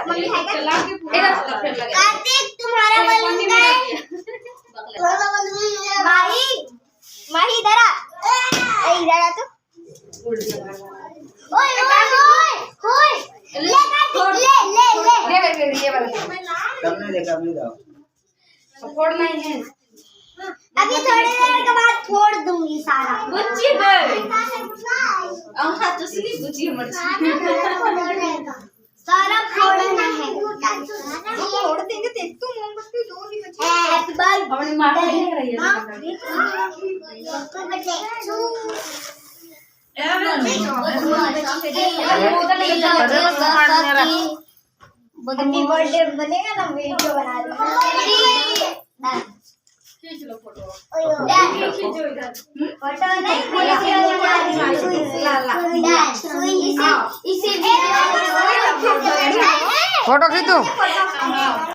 Mummy है क्या? कार्तिक तुम्हारा बलून है। माही माही इधर आ। इधर आ तो। ओए ओए ले कार्तिक ले ये वाला सबने देखा अपने जाओ फोड़ना ही है। अभी थोड़ी देर के बाद फोड़ दूंगी सारा। बुच्ची दे हाथ से नहीं बुच्ची मर सारा फोड़ना है। फोड़ देंगे देख तू मोमबत्ती दो ही बची हैप्पी बर्थडे अपनी मां को देख रही है हैप्पी बर्थडे बनेगा ना वीडियो बना रही खींच लो फोटो खींचो इधर फोटो नहीं इसे फोटो खींचो।